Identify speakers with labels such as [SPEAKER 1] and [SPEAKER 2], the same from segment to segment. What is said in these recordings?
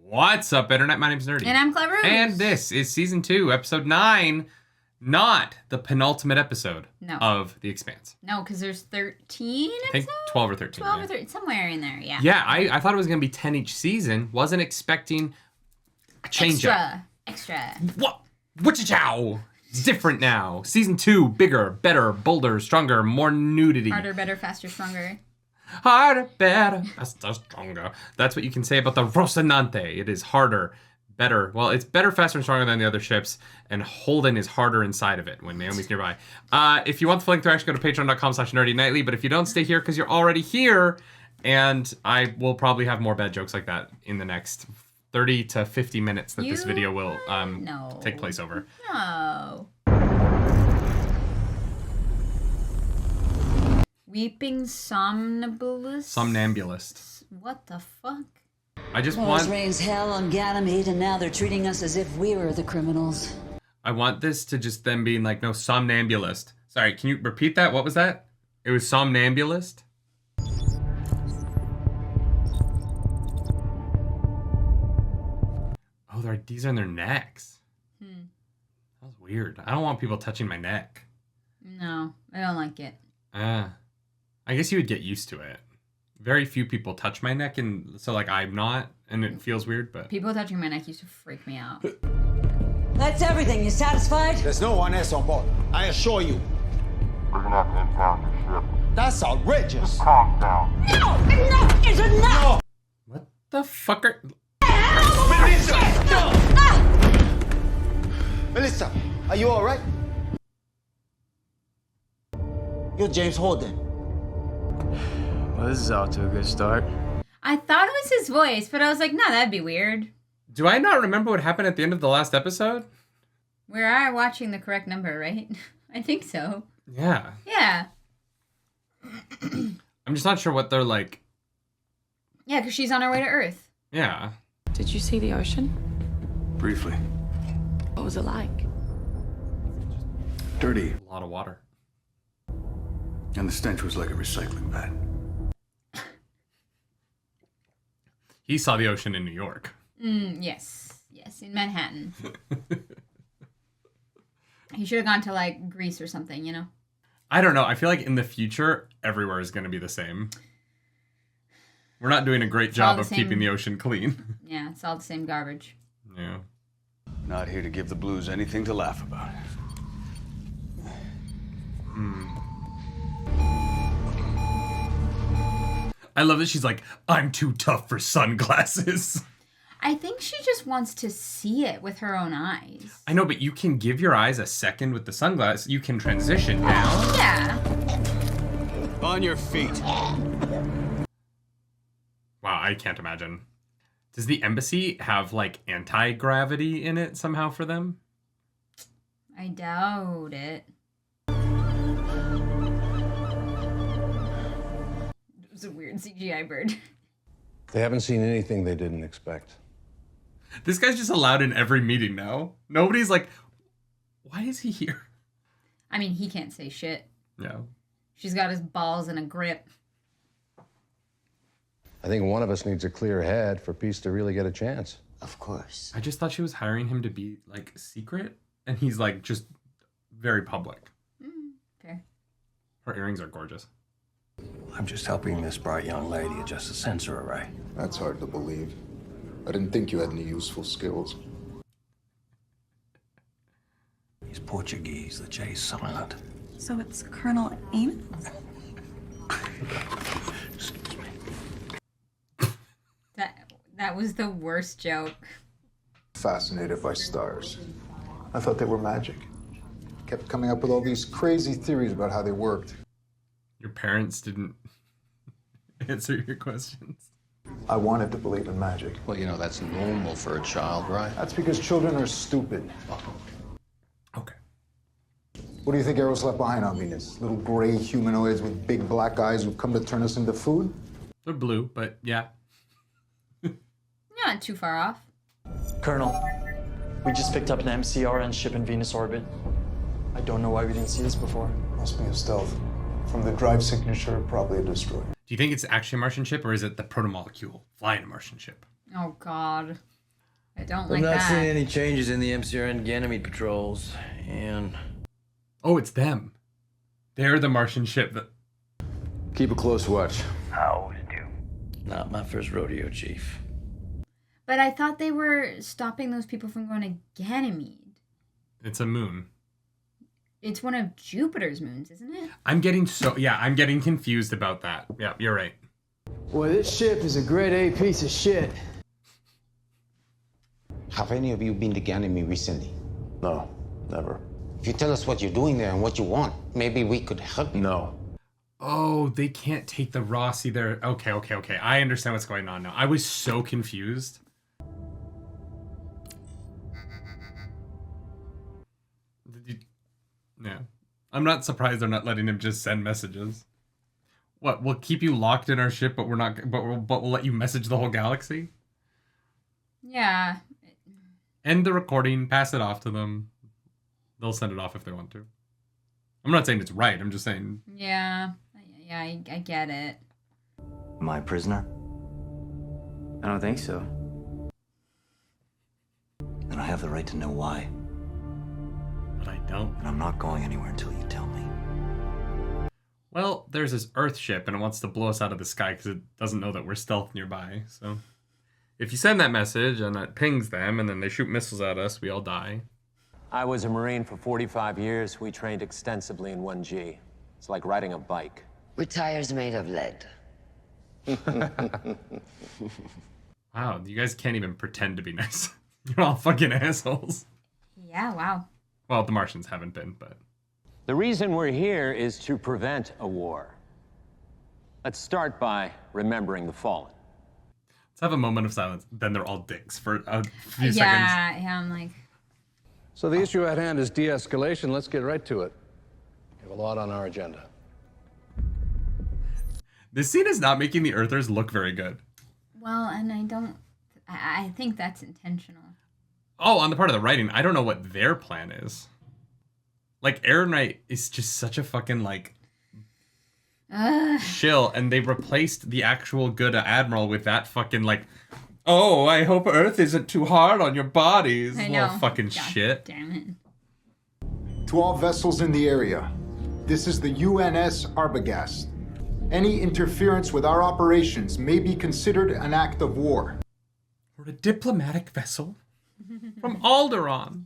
[SPEAKER 1] What's up, Internet? My name's Nerdy.
[SPEAKER 2] And I'm Clever.
[SPEAKER 1] And this is Season 2, Episode 9. Not the penultimate episode of The Expanse.
[SPEAKER 2] No, because there's 13 episodes?
[SPEAKER 1] I think 12 or 13.
[SPEAKER 2] 12 or 13, somewhere in there, yeah.
[SPEAKER 1] Yeah, I thought it was going to be 10 each season. Wasn't expecting a change
[SPEAKER 2] Extra.
[SPEAKER 1] What? Whatcha-chow? It's different now. Season 2, bigger, better, bolder, stronger, more nudity.
[SPEAKER 2] Harder, better, faster, stronger.
[SPEAKER 1] Harder, better, faster, stronger. That's what you can say about the Rocinante. It is harder, better. Well, it's better, faster, and stronger than the other ships, and Holden is harder inside of it when Naomi's nearby. If you want the flank through, actually go to patreon.com/nerdynightly, but if you don't, stay here because you're already here, and I will probably have more bad jokes like that in the next 30 to 50 minutes that this video will take place over.
[SPEAKER 2] No. Weeping somnambulist. What the fuck?
[SPEAKER 1] I just
[SPEAKER 3] want... It rains hell on Ganymede, and now they're treating us as if we were the criminals.
[SPEAKER 1] I want this to just them being like, no, somnambulist. Sorry, can you repeat that? What was that? It was somnambulist? Oh, these are in their necks. That was weird. I don't want people touching my neck.
[SPEAKER 2] No, I don't like it.
[SPEAKER 1] I guess you would get used to it. Very few people touch my neck, and so like I'm not, and it feels weird, but...
[SPEAKER 2] People touching my neck used to freak me out.
[SPEAKER 3] That's everything. You satisfied?
[SPEAKER 4] There's no one else on board. I assure you.
[SPEAKER 5] We're gonna have to impound your ship.
[SPEAKER 4] That's outrageous.
[SPEAKER 5] Just calm down.
[SPEAKER 3] No! Enough is enough!
[SPEAKER 1] What the fuck are...
[SPEAKER 4] Melissa! No! Melissa, are you all right? You're James Holden.
[SPEAKER 6] Well, this is off to a good start.
[SPEAKER 2] I thought it was his voice, but I was like, no, that'd be weird.
[SPEAKER 1] Do I not remember what happened at the end of the last episode?
[SPEAKER 2] We are watching the correct number, right? I think so.
[SPEAKER 1] Yeah.
[SPEAKER 2] Yeah.
[SPEAKER 1] I'm just not sure what they're like.
[SPEAKER 2] Yeah, because she's on her way to Earth.
[SPEAKER 1] Yeah.
[SPEAKER 7] Did you see the ocean?
[SPEAKER 6] Briefly.
[SPEAKER 7] What was it like?
[SPEAKER 6] Dirty.
[SPEAKER 1] A lot of water.
[SPEAKER 6] And the stench was like a recycling vat.
[SPEAKER 1] He saw the ocean in New York.
[SPEAKER 2] Yes, in Manhattan. He should have gone to like Greece or something, you know?
[SPEAKER 1] I don't know. I feel like in the future, everywhere is going to be the same. We're not doing a great job of keeping the ocean clean.
[SPEAKER 2] Yeah, it's all the same garbage.
[SPEAKER 1] Yeah.
[SPEAKER 6] Not here to give the blues anything to laugh about.
[SPEAKER 1] I love that she's like, I'm too tough for sunglasses.
[SPEAKER 2] I think she just wants to see it with her own eyes.
[SPEAKER 1] I know, but you can give your eyes a second with the sunglasses. You can transition down.
[SPEAKER 2] Yeah.
[SPEAKER 6] On your feet.
[SPEAKER 1] Wow, I can't imagine. Does the embassy have, like, anti-gravity in it somehow for them?
[SPEAKER 2] I doubt it. It was a weird CGI bird.
[SPEAKER 8] They haven't seen anything they didn't expect.
[SPEAKER 1] This guy's just allowed in every meeting now. Nobody's like, why is he here?
[SPEAKER 2] I mean, he can't say shit.
[SPEAKER 1] No.
[SPEAKER 2] She's got his balls in a grip.
[SPEAKER 8] I think one of us needs a clear head for peace to really get a chance.
[SPEAKER 3] Of course.
[SPEAKER 1] I just thought she was hiring him to be, like, secret. And he's, like, just very public.
[SPEAKER 2] Fair.
[SPEAKER 1] Her earrings are gorgeous.
[SPEAKER 8] I'm just helping this bright young lady adjust the sensor array.
[SPEAKER 5] That's hard to believe. I didn't think you had any useful skills.
[SPEAKER 8] He's Portuguese, the J's silent.
[SPEAKER 7] So it's Colonel Amos?
[SPEAKER 8] Excuse me.
[SPEAKER 2] That was the worst joke.
[SPEAKER 5] Fascinated by stars. I thought they were magic. Kept coming up with all these crazy theories about how they worked.
[SPEAKER 1] Your parents didn't answer your questions.
[SPEAKER 5] I wanted to believe in magic.
[SPEAKER 9] Well, you know, that's normal for a child, right?
[SPEAKER 5] That's because children are stupid.
[SPEAKER 1] Okay.
[SPEAKER 5] What do you think Eros left behind on Venus? Little gray humanoids with big black eyes who've come to turn us into food?
[SPEAKER 1] They're blue, but yeah.
[SPEAKER 2] Not too far off.
[SPEAKER 10] Colonel, we just picked up an MCR and ship in Venus orbit. I don't know why we didn't see this before.
[SPEAKER 5] Must be a stealth. From the drive signature, probably a destroyer.
[SPEAKER 1] Do you think it's actually a Martian ship, or is it the protomolecule flying a Martian ship?
[SPEAKER 2] Oh God, I don't
[SPEAKER 8] I'm
[SPEAKER 2] like
[SPEAKER 8] not
[SPEAKER 2] that.
[SPEAKER 8] seeing any changes in the MCRN Ganymede patrols, and...
[SPEAKER 1] Oh, it's them. They're the Martian ship that...
[SPEAKER 6] Keep a close watch.
[SPEAKER 8] Not my first rodeo, Chief.
[SPEAKER 2] But I thought they were stopping those people from going to Ganymede.
[SPEAKER 1] It's a moon.
[SPEAKER 2] It's one of Jupiter's moons, isn't it?
[SPEAKER 1] I'm getting confused about that. Yeah, you're right.
[SPEAKER 11] Well, this ship is a grade A piece of shit.
[SPEAKER 9] Have any of you been to Ganymede recently?
[SPEAKER 5] No, never.
[SPEAKER 9] If you tell us what you're doing there and what you want, maybe we could help you.
[SPEAKER 5] No.
[SPEAKER 1] Oh, they can't take the Rossi there. Okay. I understand what's going on now. I was so confused. Yeah. I'm not surprised they're not letting him just send messages. What, we'll keep you locked in our ship, but we'll let you message the whole galaxy?
[SPEAKER 2] Yeah.
[SPEAKER 1] End the recording, pass it off to them. They'll send it off if they want to. I'm not saying it's right, I'm just saying...
[SPEAKER 2] Yeah, I get it.
[SPEAKER 8] Am I a prisoner?
[SPEAKER 11] I don't think so.
[SPEAKER 8] Then I have the right to know why.
[SPEAKER 1] But I don't.
[SPEAKER 8] And I'm not going anywhere until you tell me.
[SPEAKER 1] Well, there's this Earth ship, and it wants to blow us out of the sky because it doesn't know that we're stealth nearby, so... If you send that message, and it pings them, and then they shoot missiles at us, we all die.
[SPEAKER 12] I was a Marine for 45 years. We trained extensively in 1G. It's like riding a bike.
[SPEAKER 3] With tires made of lead.
[SPEAKER 1] Wow, you guys can't even pretend to be nice. You're all fucking assholes.
[SPEAKER 2] Yeah, wow.
[SPEAKER 1] Well, the Martians haven't been, but...
[SPEAKER 12] The reason we're here is to prevent a war. Let's start by remembering the fallen.
[SPEAKER 1] Let's have a moment of silence. Then they're all dicks for a few seconds.
[SPEAKER 2] Yeah, I'm like...
[SPEAKER 6] So the issue at hand is de-escalation. Let's get right to it. We have a lot on our agenda.
[SPEAKER 1] This scene is not making the Earthers look very good.
[SPEAKER 2] Well, and I think that's intentional.
[SPEAKER 1] Oh, on the part of the writing, I don't know what their plan is. Like, Erlenite is just such a fucking, like... shill, and they replaced the actual good admiral with that fucking, like... Oh, I hope Earth isn't too hard on your bodies.
[SPEAKER 2] I know.
[SPEAKER 1] Little fucking
[SPEAKER 2] God
[SPEAKER 1] shit.
[SPEAKER 2] Damn it.
[SPEAKER 5] To all vessels in the area, this is the UNS Arbogast. Any interference with our operations may be considered an act of war.
[SPEAKER 1] We're a diplomatic vessel from Alderaan.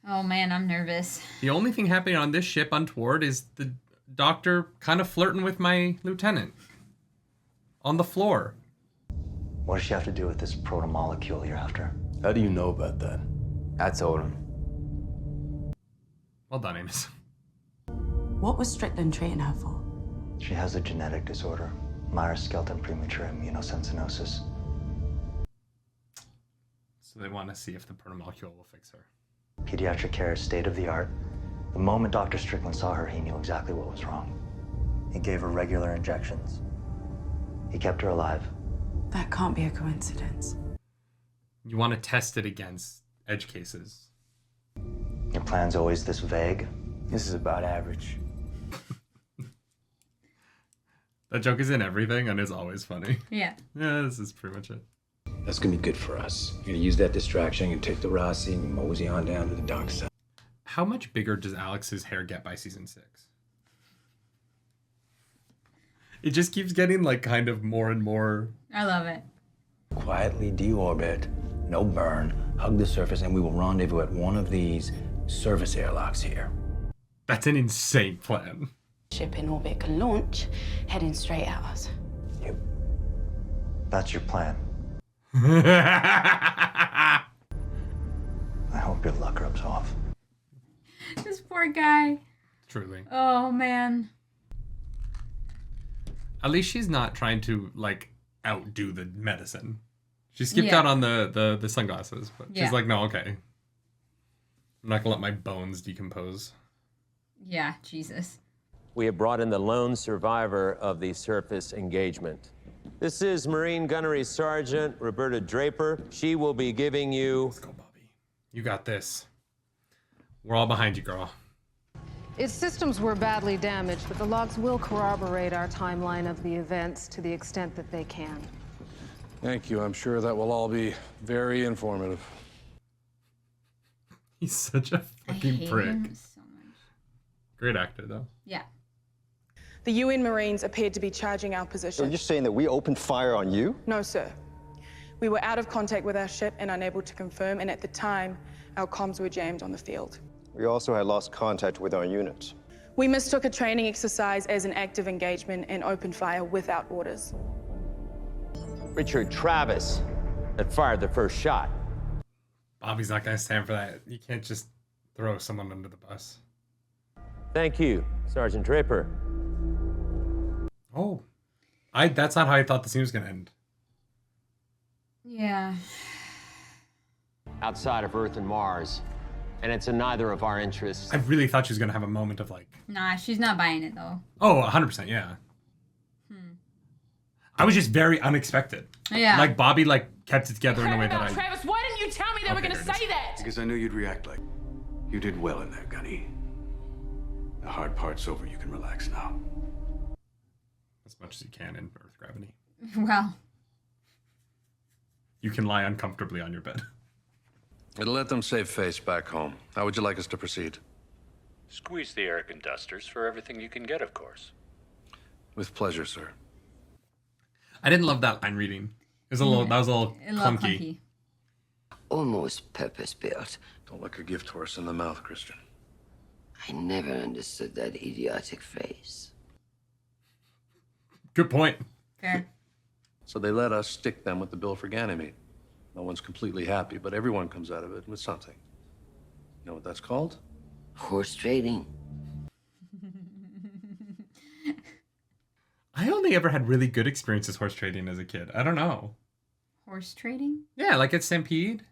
[SPEAKER 2] Oh man, I'm nervous.
[SPEAKER 1] The only thing happening on this ship untoward is the doctor kind of flirting with my lieutenant. On the floor.
[SPEAKER 8] What does she have to do with this proto-molecule you're after?
[SPEAKER 11] How do you know about that? I told him.
[SPEAKER 1] Well done, Amos.
[SPEAKER 7] What was Strickland treating her for?
[SPEAKER 8] She has a genetic disorder, Myers-Skeleton premature immunosensinosis.
[SPEAKER 1] So they want to see if the protomolecule will fix her.
[SPEAKER 8] Pediatric care is state-of-the-art. The moment Dr. Strickland saw her, he knew exactly what was wrong. He gave her regular injections. He kept her alive.
[SPEAKER 7] That can't be a coincidence.
[SPEAKER 1] You want to test it against edge cases.
[SPEAKER 8] Your plan's always this vague?
[SPEAKER 11] This is about average.
[SPEAKER 1] That joke is in everything and is always funny.
[SPEAKER 2] Yeah.
[SPEAKER 1] Yeah, this is pretty much it.
[SPEAKER 11] That's gonna be good for us. You're gonna use that distraction and take the Rossi and mosey on down to the dark side.
[SPEAKER 1] How much bigger does Alex's hair get by season 6? It just keeps getting like kind of more and more.
[SPEAKER 2] I love it.
[SPEAKER 11] Quietly deorbit, no burn, hug the surface, and we will rendezvous at one of these service airlocks here.
[SPEAKER 1] That's an insane plan.
[SPEAKER 7] Ship in orbit can launch, heading straight at us.
[SPEAKER 8] Yep. That's your plan.
[SPEAKER 1] I
[SPEAKER 8] hope your luck rubs off.
[SPEAKER 2] This poor guy.
[SPEAKER 1] Truly.
[SPEAKER 2] Oh man.
[SPEAKER 1] At least she's not trying to like outdo the medicine. She skipped out on the sunglasses, but she's like, no, okay. I'm not gonna let my bones decompose.
[SPEAKER 2] Yeah, Jesus.
[SPEAKER 12] We have brought in the lone survivor of the surface engagement. This is Marine Gunnery Sergeant Roberta Draper. She will be giving you...
[SPEAKER 1] Let's go, Bobby. You got this. We're all behind you, girl.
[SPEAKER 13] Its systems were badly damaged, but the logs will corroborate our timeline of the events to the extent that they can.
[SPEAKER 6] Thank you. I'm sure that will all be very informative.
[SPEAKER 1] He's such a fucking prick.
[SPEAKER 2] Him so much.
[SPEAKER 1] Great actor, though.
[SPEAKER 2] Yeah.
[SPEAKER 14] The UN Marines appeared to be charging our position.
[SPEAKER 15] So you're saying that we opened fire on you?
[SPEAKER 14] No, sir. We were out of contact with our ship and unable to confirm, and at the time, our comms were jammed on the field.
[SPEAKER 15] We also had lost contact with our units.
[SPEAKER 14] We mistook a training exercise as an active engagement and opened fire without orders.
[SPEAKER 12] Richard Travis that fired the first shot.
[SPEAKER 1] Bobby's not gonna stand for that. You can't just throw someone under the bus.
[SPEAKER 12] Thank you, Sergeant Draper.
[SPEAKER 1] Oh. That's not how I thought the scene was gonna end.
[SPEAKER 2] Yeah.
[SPEAKER 12] Outside of Earth and Mars, and it's in neither of our interests.
[SPEAKER 1] I really thought she was gonna have a moment of like...
[SPEAKER 2] Nah, she's not buying it though.
[SPEAKER 1] Oh, 100%, yeah. I was just very unexpected.
[SPEAKER 2] Yeah.
[SPEAKER 1] Like Bobby like kept it together in a way that I...
[SPEAKER 14] Travis, why didn't you tell me they were going to say that?
[SPEAKER 16] Because I knew you'd react like... You did well in there, Gunny. The hard part's over. You can relax now.
[SPEAKER 1] As much as you can in Earth gravity.
[SPEAKER 2] Well.
[SPEAKER 1] You can lie uncomfortably on your bed.
[SPEAKER 6] It'll let them save face back home. How would you like us to proceed?
[SPEAKER 17] Squeeze the arrogant dusters for everything you can get, of course.
[SPEAKER 6] With pleasure, sir.
[SPEAKER 1] I didn't love that line reading. It was a little, that was a little clunky.
[SPEAKER 18] Almost purpose-built.
[SPEAKER 6] Don't look a gift horse in the mouth, Christian.
[SPEAKER 18] I never understood that idiotic phrase.
[SPEAKER 1] Good point.
[SPEAKER 2] Fair.
[SPEAKER 6] So they let us stick them with the bill for Ganymede. No one's completely happy, but everyone comes out of it with something. You know what that's called?
[SPEAKER 18] Horse trading.
[SPEAKER 1] I only ever had really good experiences horse trading as a kid. I don't know.
[SPEAKER 2] Horse trading?
[SPEAKER 1] Yeah, like at Stampede.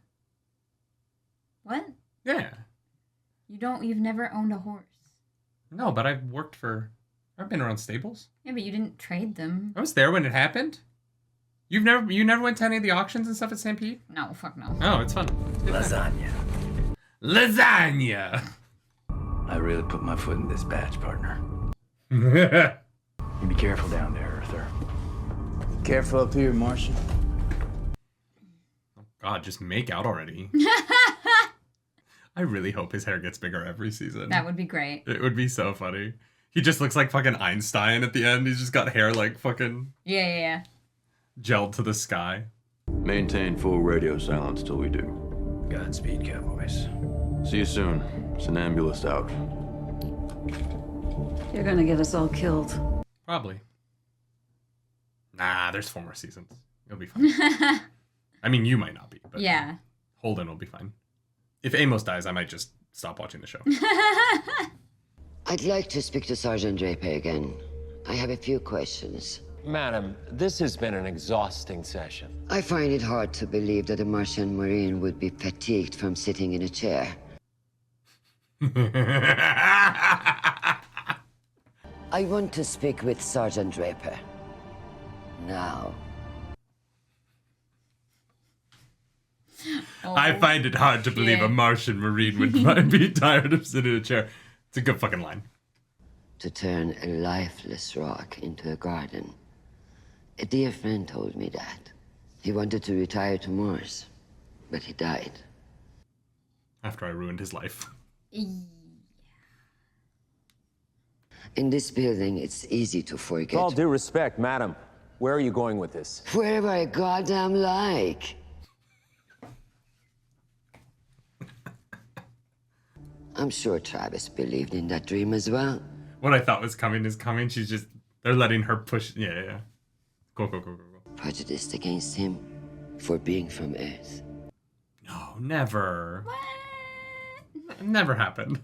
[SPEAKER 2] What?
[SPEAKER 1] Yeah.
[SPEAKER 2] You've never owned a horse.
[SPEAKER 1] No, but I've been around stables.
[SPEAKER 2] Yeah, but you didn't trade them.
[SPEAKER 1] I was there when it happened. You never went to any of the auctions and stuff at Stampede?
[SPEAKER 2] No, fuck no.
[SPEAKER 1] Oh, it's fun.
[SPEAKER 11] Lasagna.
[SPEAKER 1] Lasagna!
[SPEAKER 11] I really put my foot in this batch, partner. You be careful down there, Earther.
[SPEAKER 9] Careful up here, Martian.
[SPEAKER 1] Oh God, just make out already. I really hope his hair gets bigger every season.
[SPEAKER 2] That would be great.
[SPEAKER 1] It would be so funny. He just looks like fucking Einstein at the end. He's just got hair like fucking...
[SPEAKER 2] Yeah.
[SPEAKER 1] Gelled to the sky.
[SPEAKER 19] Maintain full radio silence till we do.
[SPEAKER 11] Godspeed, cowboys.
[SPEAKER 19] See you soon. Somnambulist out.
[SPEAKER 3] You're gonna get us all killed.
[SPEAKER 1] Probably. Nah, there's 4 more seasons. It'll be fine. I mean, you might not be, but
[SPEAKER 2] yeah.
[SPEAKER 1] Holden will be fine. If Amos dies, I might just stop watching the show.
[SPEAKER 18] I'd like to speak to Sergeant Draper again. I have a few questions.
[SPEAKER 12] Madam, this has been an exhausting session.
[SPEAKER 18] I find it hard to believe that a Martian Marine would be fatigued from sitting in a chair. I want to speak with Sergeant Draper. Now.
[SPEAKER 2] Oh.
[SPEAKER 1] I find it hard to believe a Martian Marine would be tired of sitting in a chair. It's a good fucking line.
[SPEAKER 18] To turn a lifeless rock into a garden. A dear friend told me that. He wanted to retire to Mars, but he died.
[SPEAKER 1] After I ruined his life.
[SPEAKER 18] In this building, it's easy to forget.
[SPEAKER 12] With all due respect, madam, where are you going with this?
[SPEAKER 18] Wherever I goddamn like. I'm sure Travis believed in that dream as well.
[SPEAKER 1] What I thought was coming is coming. They're letting her push. Yeah. Go.
[SPEAKER 18] Prejudiced against him for being from Earth.
[SPEAKER 1] No, never. What? Never happened.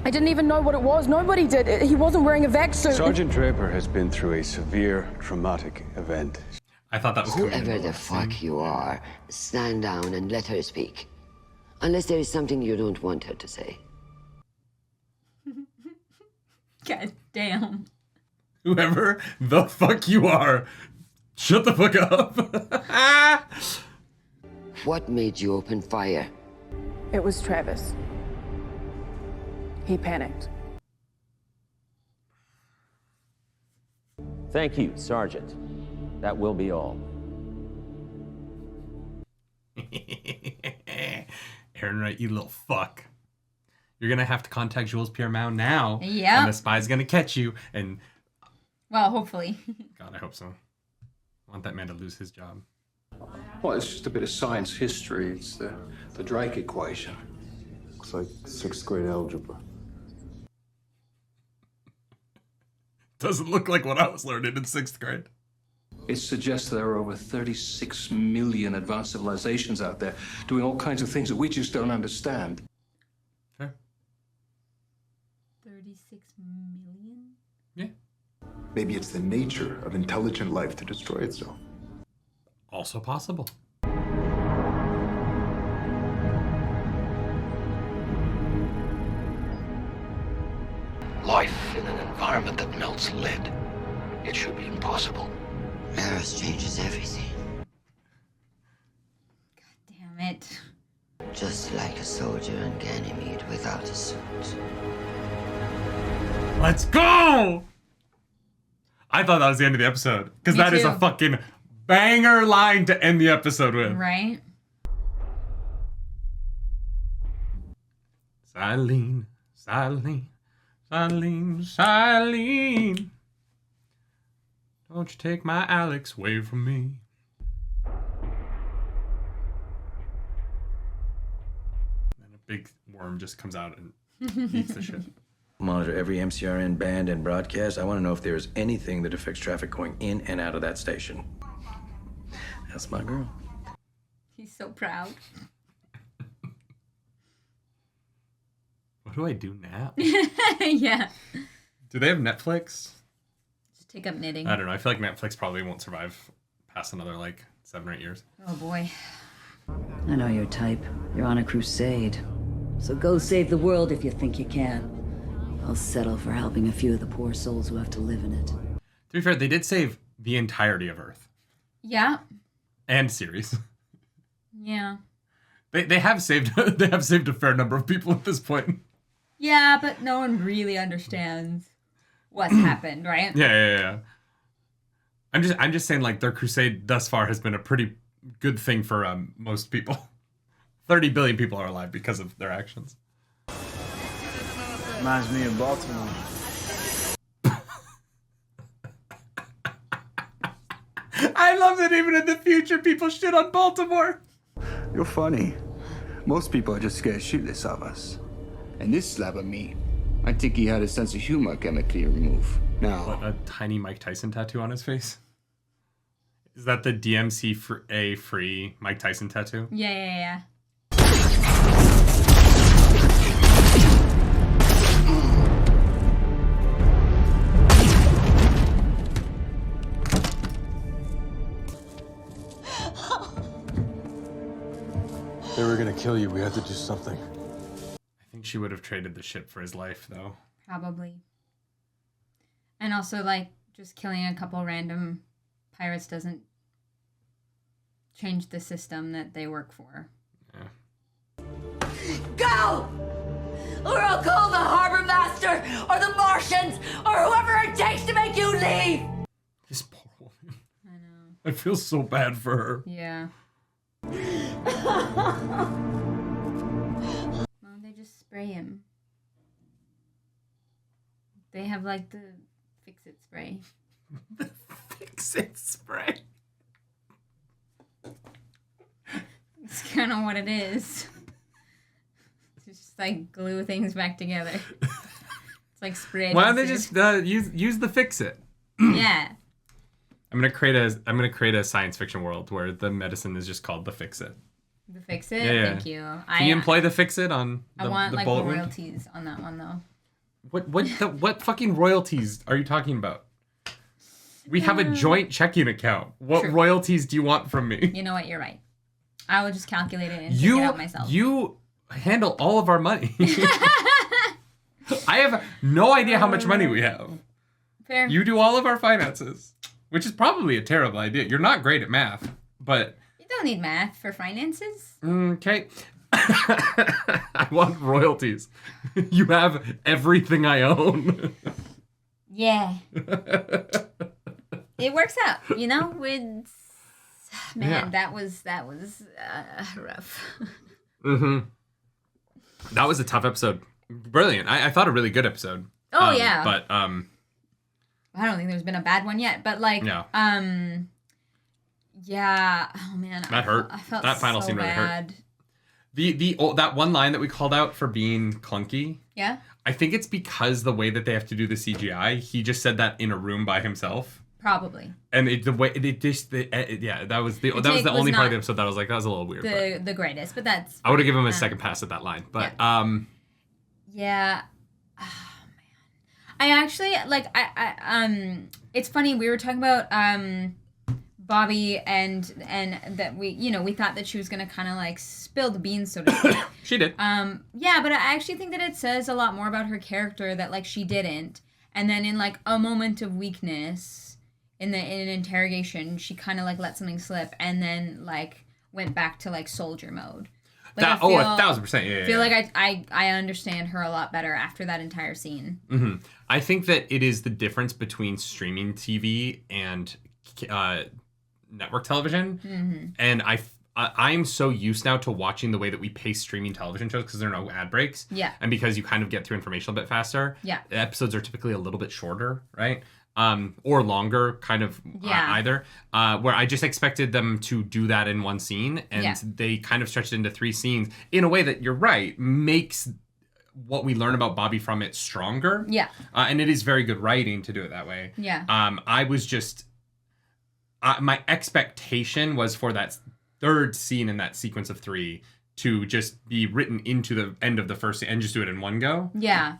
[SPEAKER 14] I didn't even know what it was. Nobody did. He wasn't wearing a vac suit.
[SPEAKER 16] Sergeant Draper has been through a severe traumatic event.
[SPEAKER 1] I thought that was
[SPEAKER 18] whoever the fuck you are, stand down and let her speak. Unless there is something you don't want her to say.
[SPEAKER 2] God damn.
[SPEAKER 1] Whoever the fuck you are, shut the fuck up.
[SPEAKER 18] What made you open fire?
[SPEAKER 14] It was Travis. He panicked.
[SPEAKER 12] Thank you, Sergeant. That will be all.
[SPEAKER 1] Aaron Wright, you little fuck. You're gonna have to contact Jules Pierre Mao now.
[SPEAKER 2] Yep.
[SPEAKER 1] And the spy's gonna catch you. And
[SPEAKER 2] Well, hopefully.
[SPEAKER 1] God, I hope so. I want that man to lose his job.
[SPEAKER 16] Well, it's just a bit of science history. It's the Drake equation.
[SPEAKER 5] Looks like 6th grade algebra.
[SPEAKER 1] Doesn't look like what I was learning in 6th grade.
[SPEAKER 16] It suggests there are over 36 million advanced civilizations out there doing all kinds of things that we just don't understand.
[SPEAKER 1] Fair.
[SPEAKER 2] 36 million?
[SPEAKER 1] Yeah.
[SPEAKER 5] Maybe it's the nature of intelligent life to destroy itself.
[SPEAKER 1] Also possible.
[SPEAKER 11] Life in an environment that melts lead. It should be impossible.
[SPEAKER 18] Eros changes everything.
[SPEAKER 2] Damn it.
[SPEAKER 18] Just like a soldier on Ganymede without a suit.
[SPEAKER 1] Let's go! I thought that was the end of the episode. Because
[SPEAKER 2] Me
[SPEAKER 1] that is
[SPEAKER 2] too.
[SPEAKER 1] a fucking banger line to end the episode with.
[SPEAKER 2] Right?
[SPEAKER 1] Silene, Silene, Silene, Silene. Don't you take my Alex away from me. And a big worm just comes out and eats the shit.
[SPEAKER 11] Monitor every MCRN band and broadcast. I want to know if there's anything that affects traffic going in and out of that station. That's my girl.
[SPEAKER 2] He's so proud.
[SPEAKER 1] What do I do now?
[SPEAKER 2] Yeah.
[SPEAKER 1] Do they have Netflix?
[SPEAKER 2] Just take up knitting.
[SPEAKER 1] I don't know. I feel like Netflix probably won't survive past another, 7 or 8 years.
[SPEAKER 2] Oh boy.
[SPEAKER 3] I know your type. You're on a crusade. So go save the world if you think you can. I'll settle for helping a few of the poor souls who have to live in it.
[SPEAKER 1] To be fair, they did save the entirety of Earth.
[SPEAKER 2] Yeah.
[SPEAKER 1] And Ceres.
[SPEAKER 2] Yeah.
[SPEAKER 1] They have saved a fair number of people at this point.
[SPEAKER 2] Yeah, but no one really understands what's happened, right?
[SPEAKER 1] Yeah. I'm just saying, their crusade thus far has been a pretty good thing for most people. 30 billion people are alive because of their actions.
[SPEAKER 10] Reminds me of Baltimore.
[SPEAKER 1] I love that even in the future, people shit on Baltimore.
[SPEAKER 16] You're funny. Most people are just scared shitless of us. And this slab of meat, I think he had a sense of humor chemically removed. Now,
[SPEAKER 1] What, a tiny Mike Tyson tattoo on his face? Is that the DMCA free Mike Tyson tattoo?
[SPEAKER 2] Yeah.
[SPEAKER 19] They were gonna kill you. We had to do something.
[SPEAKER 1] I think she would have traded the ship for his life, though.
[SPEAKER 2] Probably. And also, just killing a couple random pirates doesn't change the system that they work for.
[SPEAKER 1] Yeah.
[SPEAKER 3] Go! Or I'll call the harbor master, or the Martians, or whoever it takes to make you leave!
[SPEAKER 1] This poor woman.
[SPEAKER 2] I know.
[SPEAKER 1] I feel so bad for her.
[SPEAKER 2] Yeah. Well, they just spray him. They have the fix-it spray.
[SPEAKER 1] The fix-it spray.
[SPEAKER 2] It's kind of what it is. It's just glue things back together. It's spray.
[SPEAKER 1] Why don't they just use the fix-it?
[SPEAKER 2] Yeah.
[SPEAKER 1] I'm gonna create a science fiction world where the medicine is just called the fix-it.
[SPEAKER 2] The fix-it?
[SPEAKER 1] Yeah.
[SPEAKER 2] Thank you.
[SPEAKER 1] Can you employ the fix-it on the
[SPEAKER 2] I want
[SPEAKER 1] the bullet wound?
[SPEAKER 2] royalties on that one though.
[SPEAKER 1] What fucking royalties are you talking about? We have a joint checking account. What
[SPEAKER 2] True.
[SPEAKER 1] royalties do you want from me?
[SPEAKER 2] You know what? You're right. I will just calculate it and figure it out myself.
[SPEAKER 1] You handle all of our money. I have no idea how much money we have.
[SPEAKER 2] Fair.
[SPEAKER 1] You do all of our finances, which is probably a terrible idea. You're not great at math, but
[SPEAKER 2] You don't need math for finances.
[SPEAKER 1] okay. I want royalties. You have everything I own.
[SPEAKER 2] Yeah. It works out, you know? That was rough.
[SPEAKER 1] Mm-hmm. That was a tough episode. Brilliant. I thought a really good episode.
[SPEAKER 2] Oh, yeah.
[SPEAKER 1] But
[SPEAKER 2] I don't think there's been a bad one yet, but like
[SPEAKER 1] yeah.
[SPEAKER 2] Yeah. Oh man.
[SPEAKER 1] That hurt.
[SPEAKER 2] I felt
[SPEAKER 1] that final
[SPEAKER 2] so
[SPEAKER 1] scene really
[SPEAKER 2] bad.
[SPEAKER 1] hurt. That one line that we called out for being clunky.
[SPEAKER 2] Yeah.
[SPEAKER 1] I think it's because the way that they have to do the CGI. He just said that in a room by himself.
[SPEAKER 2] Probably.
[SPEAKER 1] And that was the only part of the episode that I was like, that was a little weird.
[SPEAKER 2] The greatest, but that's.
[SPEAKER 1] I would have given him a second pass at that line, but
[SPEAKER 2] yeah. Oh man. I actually it's funny, we were talking about Bobby and that we thought that she was gonna kind of like spill the beans, so to speak.
[SPEAKER 1] She did.
[SPEAKER 2] Yeah, but I actually think that it says a lot more about her character that like she didn't, and then in like a moment of weakness in an interrogation, she kind of like let something slip and then like went back to like soldier mode. Like,
[SPEAKER 1] 1,000%. Yeah.
[SPEAKER 2] I feel like I understand her a lot better after that entire scene.
[SPEAKER 1] Mm-hmm. I think that it is the difference between streaming TV and network television.
[SPEAKER 2] Mm-hmm.
[SPEAKER 1] And I'm so used now to watching the way that we pace streaming television shows because there are no ad breaks.
[SPEAKER 2] Yeah.
[SPEAKER 1] And because you kind of get through information a bit faster.
[SPEAKER 2] Yeah.
[SPEAKER 1] The episodes are typically a little bit shorter, right? Or longer, kind of either. Where I just expected them to do that in one scene, and they kind of stretched it into 3 scenes in a way that, you're right, makes what we learn about Bobby from it stronger.
[SPEAKER 2] Yeah.
[SPEAKER 1] And it is very good writing to do it that way.
[SPEAKER 2] Yeah.
[SPEAKER 1] I was just... my expectation was for that 3rd scene in that sequence of 3 to just be written into the end of the first scene and just do it in one go.
[SPEAKER 2] Yeah.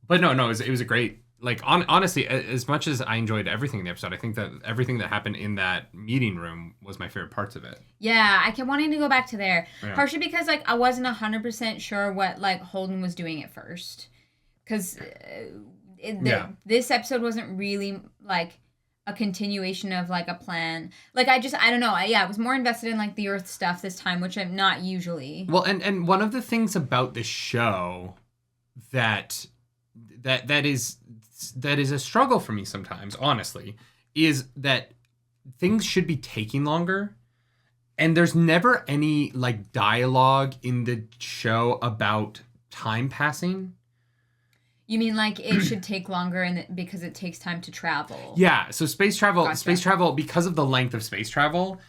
[SPEAKER 1] But no, it was a great... Like, honestly, as much as I enjoyed everything in the episode, I think that everything that happened in that meeting room was my favorite parts of it.
[SPEAKER 2] Yeah, I kept wanting to go back to there.
[SPEAKER 1] Yeah.
[SPEAKER 2] Partially because, like, I wasn't 100% sure what, like, Holden was doing at first. Because this episode wasn't really, like, a continuation of, like, a plan. Like, I don't know. I was more invested in, like, the Earth stuff this time, which I'm not usually.
[SPEAKER 1] Well, and one of the things about this show that is a struggle for me sometimes, honestly, is that things should be taking longer, and there's never any like dialogue in the show about time passing.
[SPEAKER 2] You mean like it should take longer because it takes time to travel?
[SPEAKER 1] Yeah, so space travel,
[SPEAKER 2] Gotcha.
[SPEAKER 1] because of the length of space travel,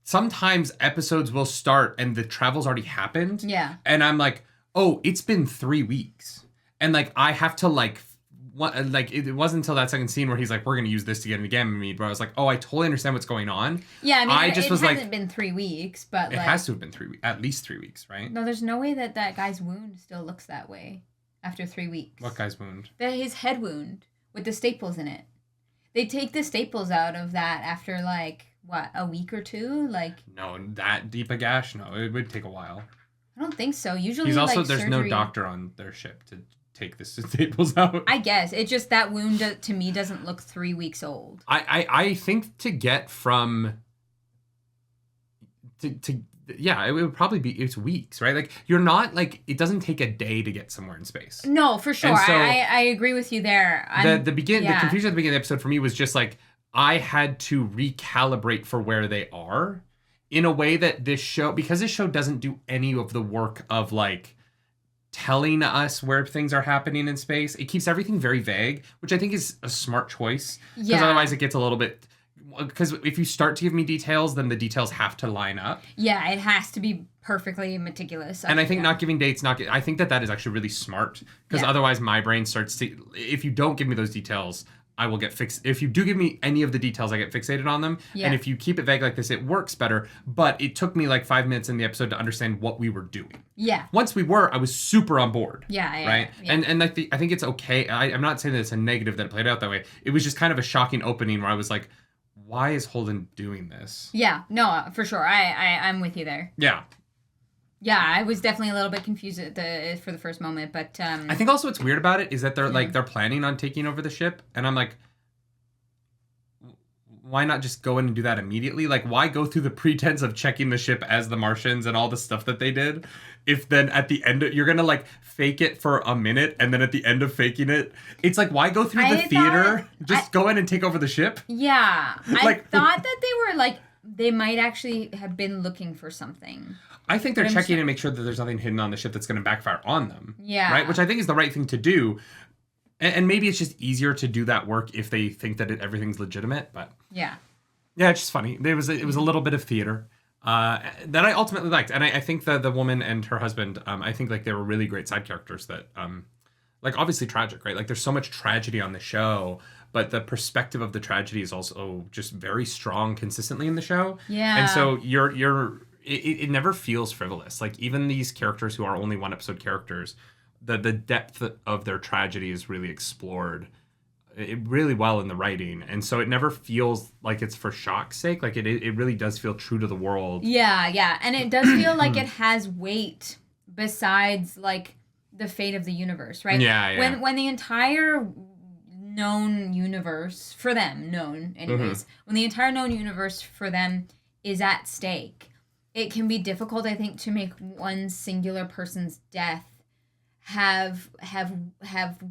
[SPEAKER 1] sometimes episodes will start and the travel's already happened.
[SPEAKER 2] Yeah.
[SPEAKER 1] And I'm like, oh, it's been 3 weeks. And like I have to it wasn't until that second scene where he's like, we're gonna use this to get into gamma mead, where I was like, oh, I totally understand what's going on.
[SPEAKER 2] Yeah, I mean,
[SPEAKER 1] it
[SPEAKER 2] hasn't been 3 weeks, but
[SPEAKER 1] it has to have been 3 weeks, at least 3 weeks, right?
[SPEAKER 2] No, there's no way that guy's wound still looks that way after 3 weeks.
[SPEAKER 1] What guy's wound?
[SPEAKER 2] His head wound with the staples in it. They take the staples out of that after like what, a week or 2? Like
[SPEAKER 1] no, that deep a gash? No, it would take a while.
[SPEAKER 2] I don't think so. Usually,
[SPEAKER 1] he's also
[SPEAKER 2] like,
[SPEAKER 1] there's
[SPEAKER 2] surgery...
[SPEAKER 1] no doctor on their ship to take the staples out.
[SPEAKER 2] I guess it's just that wound to me doesn't look 3 weeks old.
[SPEAKER 1] I think to get from it would probably be it's weeks, right? Like you're not like it doesn't take a day to get somewhere in space.
[SPEAKER 2] No, for sure.
[SPEAKER 1] So
[SPEAKER 2] I agree with you there.
[SPEAKER 1] The confusion at the beginning of the episode for me was just like I had to recalibrate for where they are in a way that this show, because this show doesn't do any of the work of like telling us where things are happening in space. It keeps everything very vague, which I think is a smart choice. Because otherwise it gets a little bit... Because if you start to give me details, then the details have to line up.
[SPEAKER 2] Yeah, it has to be perfectly meticulous.
[SPEAKER 1] And I think not giving dates, I think that is actually really smart. Because otherwise my brain starts to... If you don't give me those details, I will get fixed. If you do give me any of the details, I get fixated on them. Yeah. And if you keep it vague like this, it works better. But it took me like 5 minutes in the episode to understand what we were doing.
[SPEAKER 2] Yeah.
[SPEAKER 1] Once we were, I was super on board.
[SPEAKER 2] Yeah.
[SPEAKER 1] Right? Yeah. And I think it's okay. I'm not saying that it's a negative that it played out that way. It was just kind of a shocking opening where I was like, why is Holden doing this?
[SPEAKER 2] Yeah. No, for sure. I'm with you there.
[SPEAKER 1] Yeah.
[SPEAKER 2] Yeah, I was definitely a little bit confused for the first moment, but
[SPEAKER 1] I think also what's weird about it is that they're planning on taking over the ship, and I'm like, why not just go in and do that immediately? Like, why go through the pretense of checking the ship as the Martians and all the stuff that they did? If then at the end, you're going to like fake it for a minute and then at the end of faking it, it's like, why go through the theater? Just go in and take over the ship?
[SPEAKER 2] Yeah.
[SPEAKER 1] Like,
[SPEAKER 2] I thought that they were like, they might actually have been looking for something.
[SPEAKER 1] I think they're checking to make sure that there's nothing hidden on the ship that's going to backfire on them.
[SPEAKER 2] Yeah.
[SPEAKER 1] Right? Which I think is the right thing to do. And maybe it's just easier to do that work if they think that everything's legitimate. But
[SPEAKER 2] yeah,
[SPEAKER 1] it's just funny. It was a little bit of theater that I ultimately liked, and I think the woman and her husband, I think like they were really great side characters that, like obviously tragic, right? Like there's so much tragedy on the show, but the perspective of the tragedy is also just very strong consistently in the show.
[SPEAKER 2] Yeah,
[SPEAKER 1] and so it never feels frivolous. Like even these characters who are only one episode characters. The depth of their tragedy is really explored really well in the writing. And so it never feels like it's for shock's sake. Like it really does feel true to the world.
[SPEAKER 2] Yeah. And it does feel like it has weight besides like the fate of the universe, right?
[SPEAKER 1] Yeah.
[SPEAKER 2] When the entire known universe, for them, known anyways, when the entire known universe for them is at stake, it can be difficult, I think, to make one singular person's death have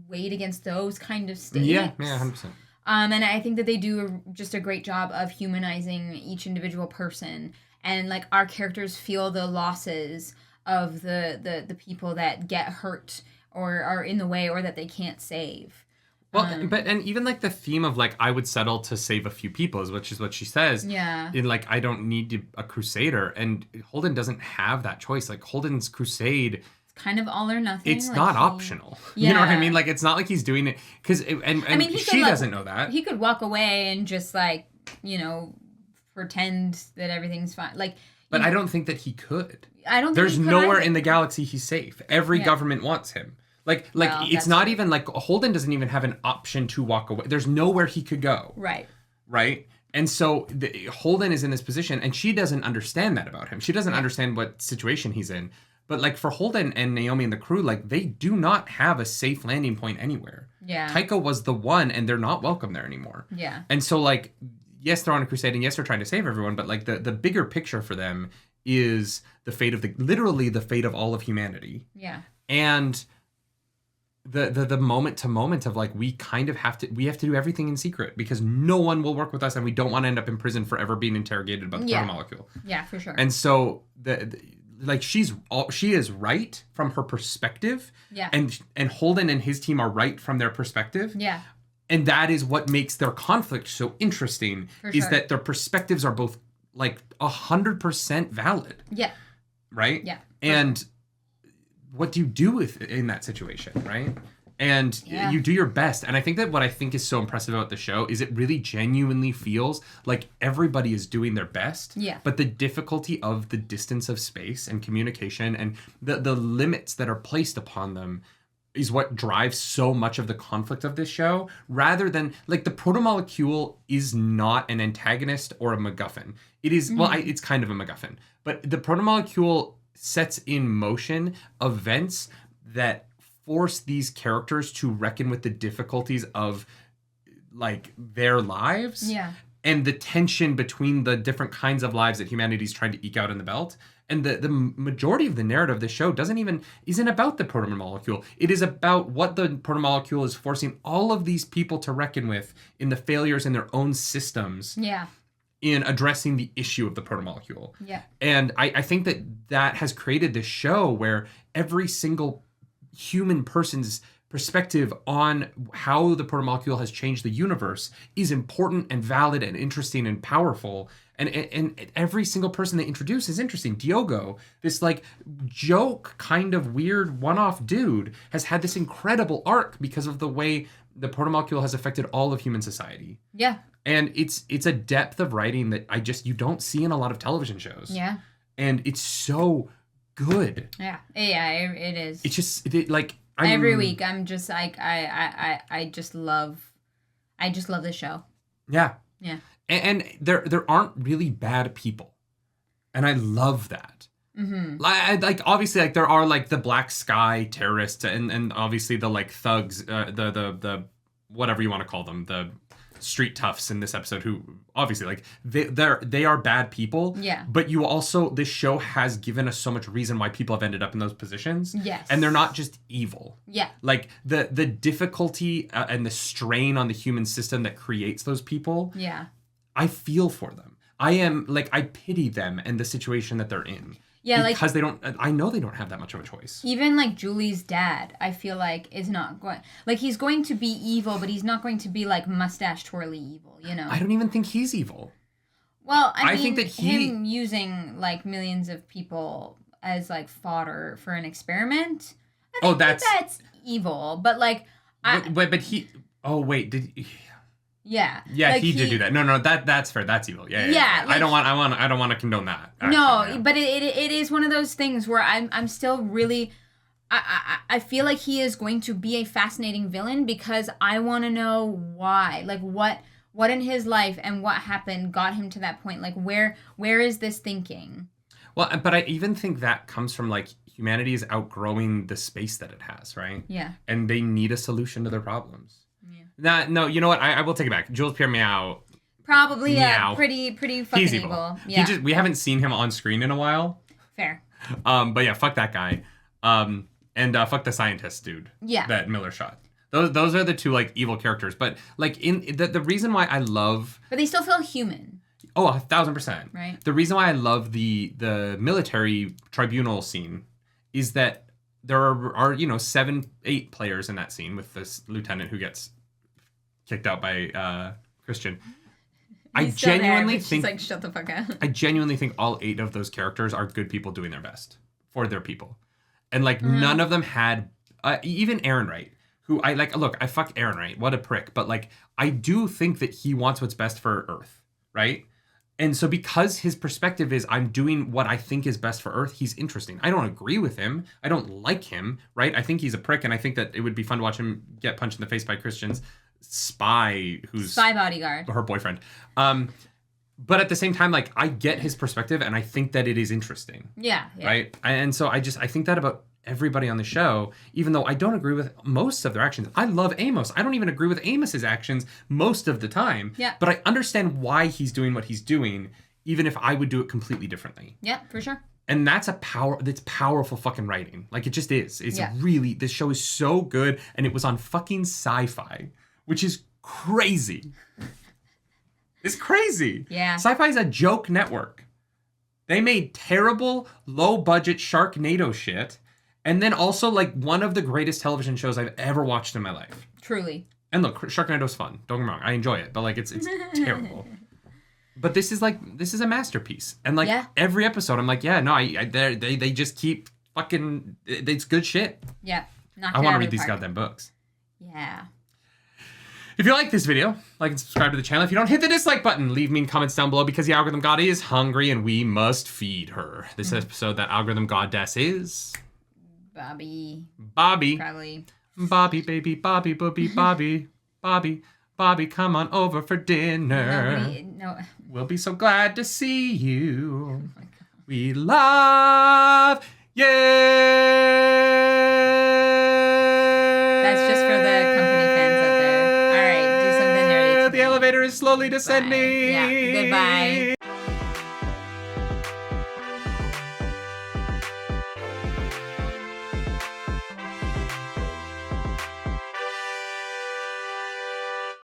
[SPEAKER 2] weight against those kind of stakes.
[SPEAKER 1] Yeah, 100%.
[SPEAKER 2] And I think that they do just a great job of humanizing each individual person, and like our characters feel the losses of the people that get hurt or are in the way or that they can't save.
[SPEAKER 1] Well, and even like the theme of like I would settle to save a few people, which is what she says.
[SPEAKER 2] Yeah.
[SPEAKER 1] In like I don't need a crusader, and Holden doesn't have that choice. Like Holden's crusade.
[SPEAKER 2] Kind of all or nothing.
[SPEAKER 1] It's not optional.
[SPEAKER 2] Yeah.
[SPEAKER 1] You know what I mean? Like it's not like he's doing it because she doesn't know that.
[SPEAKER 2] He could walk away and just like, pretend that everything's fine. Like,
[SPEAKER 1] but I don't think that he could.
[SPEAKER 2] I don't.
[SPEAKER 1] There's
[SPEAKER 2] think he could
[SPEAKER 1] nowhere
[SPEAKER 2] either.
[SPEAKER 1] in the galaxy he's safe. Every government wants him. Like it's not even like Holden doesn't even have an option to walk away. There's nowhere he could go.
[SPEAKER 2] Right.
[SPEAKER 1] Right. And so Holden is in this position, and she doesn't understand that about him. She doesn't understand what situation he's in. But like for Holden and Naomi and the crew, like they do not have a safe landing point anywhere.
[SPEAKER 2] Yeah.
[SPEAKER 1] Tycho was the one, and they're not welcome there anymore.
[SPEAKER 2] Yeah.
[SPEAKER 1] And so like, yes, they're on a crusade, and yes, they're trying to save everyone, but like the bigger picture for them is the fate of literally the fate of all of humanity.
[SPEAKER 2] Yeah.
[SPEAKER 1] And the moment to moment of like we have to do everything in secret because no one will work with us, and we don't want to end up in prison forever being interrogated about the protomolecule.
[SPEAKER 2] Yeah, for sure.
[SPEAKER 1] And so like she is right from her perspective.
[SPEAKER 2] Yeah.
[SPEAKER 1] And Holden and his team are right from their perspective.
[SPEAKER 2] Yeah.
[SPEAKER 1] And that is what makes their conflict so interesting.
[SPEAKER 2] For
[SPEAKER 1] is
[SPEAKER 2] sure.
[SPEAKER 1] that their perspectives are both like 100% valid.
[SPEAKER 2] Yeah.
[SPEAKER 1] Right?
[SPEAKER 2] Yeah.
[SPEAKER 1] And what do you do in that situation, right? And you do your best. And I think that what I think is so impressive about the show is it really genuinely feels like everybody is doing their best.
[SPEAKER 2] Yeah.
[SPEAKER 1] But the difficulty of the distance of space and communication and the limits that are placed upon them is what drives so much of the conflict of this show, rather than like the protomolecule is not an antagonist or a MacGuffin. It is, it's kind of a MacGuffin, but the protomolecule sets in motion events that force these characters to reckon with the difficulties of like their lives and the tension between the different kinds of lives that humanity's trying to eke out in the belt. And the majority of the narrative of the show isn't about the protomolecule. It is about what the protomolecule is forcing all of these people to reckon with in the failures in their own systems.
[SPEAKER 2] Yeah.
[SPEAKER 1] In addressing the issue of the protomolecule.
[SPEAKER 2] Yeah.
[SPEAKER 1] And I think that has created this show where every single human person's perspective on how the protomolecule has changed the universe is important and valid and interesting and powerful. And every single person they introduce is interesting. Diogo, this like joke kind of weird one-off dude, has had this incredible arc because of the way the protomolecule has affected all of human society.
[SPEAKER 2] Yeah.
[SPEAKER 1] And it's a depth of writing that you don't see in a lot of television shows.
[SPEAKER 2] Yeah.
[SPEAKER 1] And it's so good.
[SPEAKER 2] Yeah. Yeah, it is.
[SPEAKER 1] It's just
[SPEAKER 2] every week I'm just like I just love this show.
[SPEAKER 1] Yeah.
[SPEAKER 2] Yeah.
[SPEAKER 1] And there aren't really bad people. And I love that.
[SPEAKER 2] Mm-hmm.
[SPEAKER 1] Like obviously like there are like the black sky terrorists and obviously the like thugs the whatever you want to call them, the street toughs in this episode, who obviously like they are bad people.
[SPEAKER 2] Yeah.
[SPEAKER 1] But you also, this show has given us so much reason why people have ended up in those positions.
[SPEAKER 2] Yes.
[SPEAKER 1] And they're not just evil.
[SPEAKER 2] Yeah.
[SPEAKER 1] Like the difficulty and the strain on the human system that creates those people.
[SPEAKER 2] Yeah.
[SPEAKER 1] I feel for them. I pity them and the situation that they're in.
[SPEAKER 2] Yeah,
[SPEAKER 1] because I know they don't have that much of a choice.
[SPEAKER 2] Even like Julie's dad, I feel like is not going, like he's going to be evil, but he's not going to be like mustache twirly evil, you know?
[SPEAKER 1] I don't even think he's evil.
[SPEAKER 2] Well, I mean,
[SPEAKER 1] think that
[SPEAKER 2] him using like millions of people as like fodder for an experiment, I think that's evil, but like,
[SPEAKER 1] but he, oh wait,
[SPEAKER 2] yeah.
[SPEAKER 1] Yeah,
[SPEAKER 2] like
[SPEAKER 1] he did do that. No, that's fair. That's evil. Yeah.
[SPEAKER 2] Like,
[SPEAKER 1] I don't want to condone that. Actually,
[SPEAKER 2] no, but it is one of those things where I'm still really, I feel like he is going to be a fascinating villain because I want to know why, like what in his life and what happened got him to that point. Like where is this thinking?
[SPEAKER 1] Well, but I even think that comes from like humanity is outgrowing the space that it has, right?
[SPEAKER 2] Yeah.
[SPEAKER 1] And they need a solution to their problems. No, you know what? I will take it back. Jules Pierre Meow.
[SPEAKER 2] Probably,
[SPEAKER 1] Meow.
[SPEAKER 2] pretty fucking
[SPEAKER 1] He's evil. Yeah. We haven't seen him on screen in a while.
[SPEAKER 2] Fair.
[SPEAKER 1] But yeah, fuck that guy. And fuck the scientist dude.
[SPEAKER 2] Yeah.
[SPEAKER 1] That Miller shot. Those are the two like evil characters. But like in the reason why I love.
[SPEAKER 2] But they still feel human.
[SPEAKER 1] Oh, 1,000%.
[SPEAKER 2] Right.
[SPEAKER 1] The reason why I love the military tribunal scene is that there are 7, 8 players in that scene with this lieutenant who gets kicked out by Christian. I genuinely think,
[SPEAKER 2] she's like, shut the fuck up.
[SPEAKER 1] I genuinely think all 8 of those characters are good people doing their best for their people, and like none of them had even Aaron Wright, who I like. Look, I fuck Aaron Wright, what a prick, but like I do think that he wants what's best for Earth, right? And so because his perspective is I'm doing what I think is best for Earth, he's interesting. I don't agree with him. I don't like him, right? I think he's a prick, and I think that it would be fun to watch him get punched in the face by Christian's spy
[SPEAKER 2] bodyguard,
[SPEAKER 1] her boyfriend. But at the same time, like I get his perspective, and I think that it is interesting.
[SPEAKER 2] Yeah.
[SPEAKER 1] Right. And so I think that about everybody on the show, even though I don't agree with most of their actions. I love Amos. I don't even agree with Amos's actions most of the time.
[SPEAKER 2] Yeah.
[SPEAKER 1] But I understand why he's doing what he's doing, even if I would do it completely differently.
[SPEAKER 2] Yeah, for sure.
[SPEAKER 1] And that's powerful fucking writing. Like it just is. It's really, this show is so good, and it was on fucking Sci-Fi, which is crazy. It's crazy.
[SPEAKER 2] Yeah.
[SPEAKER 1] Sci-Fi is a joke network. They made terrible, low-budget Sharknado shit, and then also like one of the greatest television shows I've ever watched in my life.
[SPEAKER 2] Truly.
[SPEAKER 1] And look, Sharknado's fun. Don't get me wrong. I enjoy it, but like it's terrible. But this is a masterpiece. And like every episode, I'm like, yeah, no, they just keep fucking, it's good shit.
[SPEAKER 2] Yeah.
[SPEAKER 1] I want to read these goddamn books.
[SPEAKER 2] Yeah.
[SPEAKER 1] If you like this video, like and subscribe to the channel. If you don't, hit the dislike button. Leave mean comments down below because the algorithm god is hungry and we must feed her. This episode, that algorithm goddess is...
[SPEAKER 2] Bobby.
[SPEAKER 1] Probably. Bobby, baby, Bobby, booby, Bobby. Bobby, come on over for dinner.
[SPEAKER 2] No.
[SPEAKER 1] We'll be so glad to see you. Oh we love you.
[SPEAKER 2] That's just for the company fans out there. All right, do something nerdy.
[SPEAKER 1] The elevator is slowly descending.
[SPEAKER 2] Bye. Yeah.